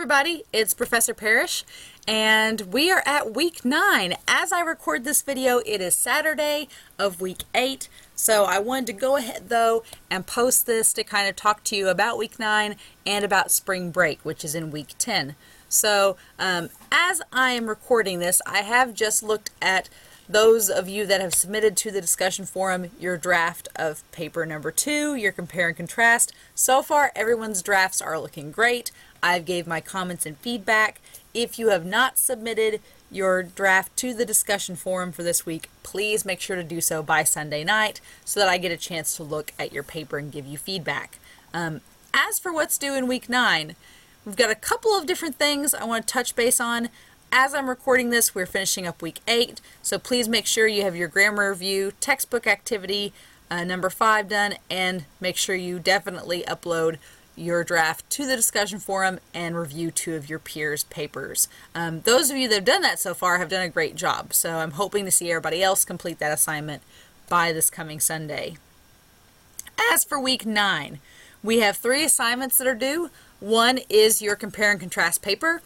everybody, it's Professor Parish, and we are at week 9. As I record this video, it is Saturday of week 8, so I wanted to go ahead though and post this to kind of talk to you about week 9 and about spring break, which is in week 10. So as I am recording this, I have just looked at those of you that have submitted to the discussion forum your draft of paper number 2, your compare and contrast. So far, everyone's drafts are looking great. I've gave my comments and feedback. If you have not submitted your draft to the discussion forum for this week, please make sure to do so by Sunday night so that I get a chance to look at your paper and give you feedback. As for what's due in week 9, we've got a couple of different things I want to touch base on. As I'm recording this, we're finishing up week 8, so please make sure you have your grammar review, textbook activity number 5 done, and make sure you definitely upload your draft to the discussion forum and review 2 of your peers' papers. Those of you that have done that so far have done a great job, so I'm hoping to see everybody else complete that assignment by this coming Sunday. As for week 9, we have 3 assignments that are due. One is your compare and contrast paper.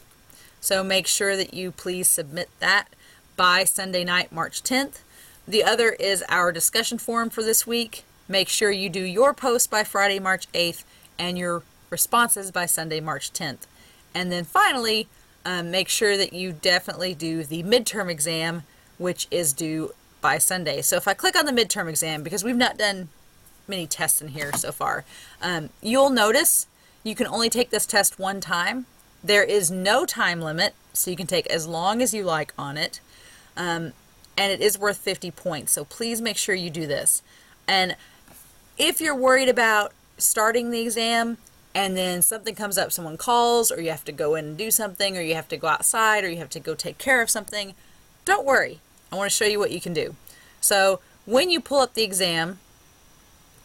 So make sure that you please submit that by Sunday night, March 10th. The other is our discussion forum for this week. Make sure you do your post by Friday, March 8th, and your responses by Sunday, March 10th. And then finally, make sure that you definitely do the midterm exam, which is due by Sunday. So if I click on the midterm exam, because we've not done many tests in here so far, you'll notice you can only take this test one time. There is no time limit, so you can take as long as you like on it, and it is worth 50 points, so please make sure you do this. And if you're worried about starting the exam and then something comes up, someone calls, or you have to go in and do something, or you have to go outside, or you have to go take care of something, don't worry. I want to show you what you can do. So when you pull up the exam,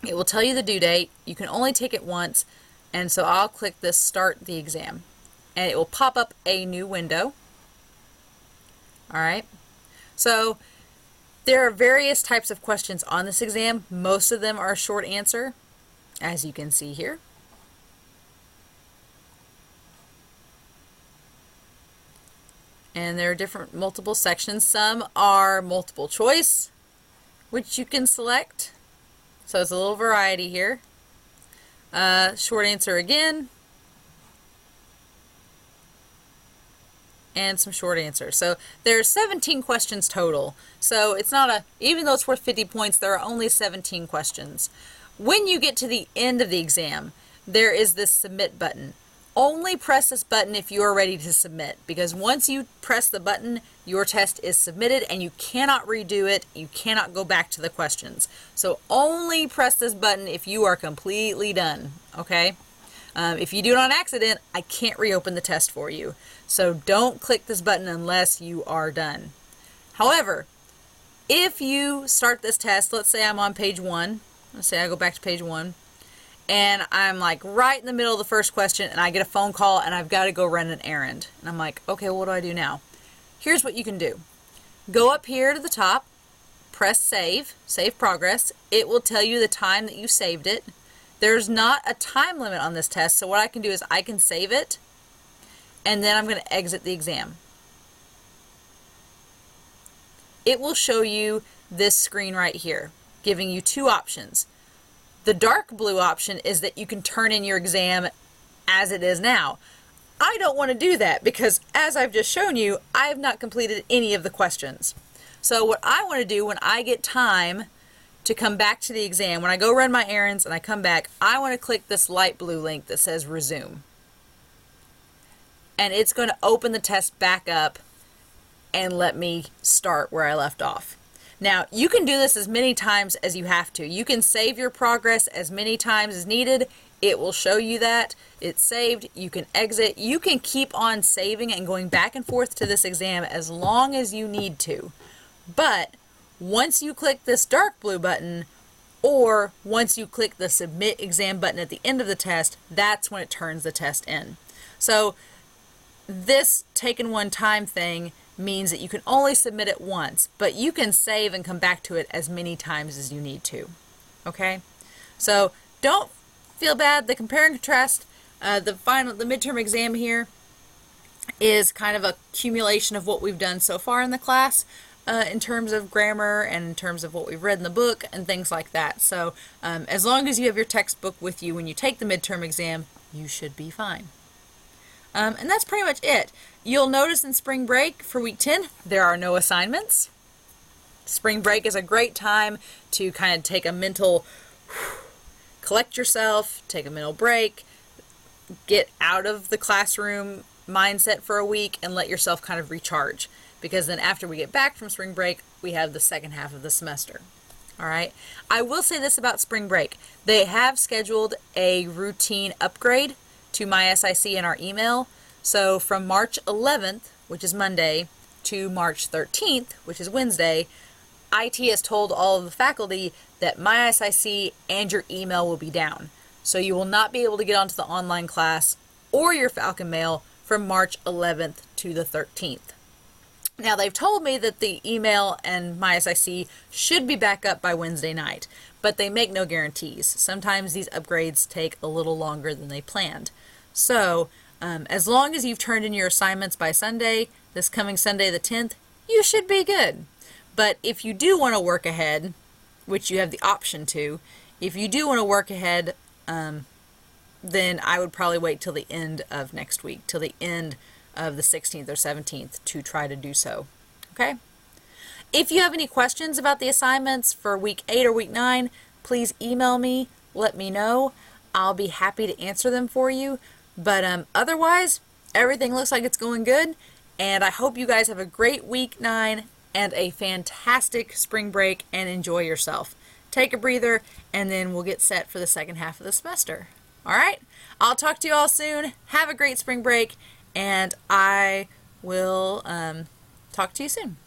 it will tell you the due date. You can only take it once, and so I'll click this Start the Exam. And it will pop up a new window. Alright, so there are various types of questions on this exam. Most of them are short answer, as you can see here. And there are different multiple sections. Some are multiple choice, which you can select. So it's a little variety here. Short answer again. And some short answers. So there's 17 questions total. So it's not even though it's worth 50 points, there are only 17 questions. When you get to the end of the exam, there is this submit button. Only press this button if you are ready to submit, because once you press the button, your test is submitted and you cannot redo it. You cannot go back to the questions. So only press this button if you are completely done, okay? If you do it on accident, I can't reopen the test for you. So don't click this button unless you are done. However, if you start this test, let's say I'm on page 1. Let's say I go back to page 1. And I'm like right in the middle of the first question and I get a phone call and I've got to go run an errand. And I'm like, okay, well, what do I do now? Here's what you can do. Go up here to the top, press save, save progress. It will tell you the time that you saved it. There's not a time limit on this test, so what I can do is I can save it, and then I'm going to exit the exam. It will show you this screen right here, giving you 2 options. The dark blue option is that you can turn in your exam as it is now. I don't want to do that because, as I've just shown you, I have not completed any of the questions. So what I want to do when I get time to come back to the exam, when I go run my errands and I come back, I want to click this light blue link that says resume. And it's going to open the test back up and let me start where I left off. Now, you can do this as many times as you have to. You can save your progress as many times as needed. It will show you that it's saved. You can exit. You can keep on saving and going back and forth to this exam as long as you need to. But once you click this dark blue button, or once you click the submit exam button at the end of the test, that's when it turns the test in. So this taken one time thing means that you can only submit it once, but you can save and come back to it as many times as you need to. Okay? So don't feel bad. The compare and contrast, the midterm exam here, is kind of a accumulation of what we've done so far in the class in terms of grammar and in terms of what we've read in the book and things like that. So as long as you have your textbook with you when you take the midterm exam, you should be fine. And that's pretty much it. You'll notice in spring break for week 10, there are no assignments. Spring break is a great time to kind of take a mental, collect yourself, take a mental break, get out of the classroom mindset for a week and let yourself kind of recharge. Because then after we get back from spring break, we have the second half of the semester. All right. I will say this about spring break. They have scheduled a routine upgrade to my SIC in our email. So from March 11th, which is Monday, to March 13th, which is Wednesday, IT has told all of the faculty that my SIC and your email will be down. So you will not be able to get onto the online class or your Falcon Mail from March 11th to the 13th. Now they've told me that the email and my SIC should be back up by Wednesday night, but they make no guarantees. Sometimes these upgrades take a little longer than they planned. So as long as you've turned in your assignments by Sunday, this coming Sunday the 10th, you should be good. But if you do want to work ahead, which you have the option to, if you do want to work ahead, then I would probably wait till the end of next week, till the end of the 16th or 17th to try to do so. Okay? If you have any questions about the assignments for week 8 or week 9, please email me, let me know. I'll be happy to answer them for you. But otherwise, everything looks like it's going good, and I hope you guys have a great week 9 and a fantastic spring break and enjoy yourself. Take a breather, and then we'll get set for the second half of the semester. All right? I'll talk to you all soon. Have a great spring break, and I will talk to you soon.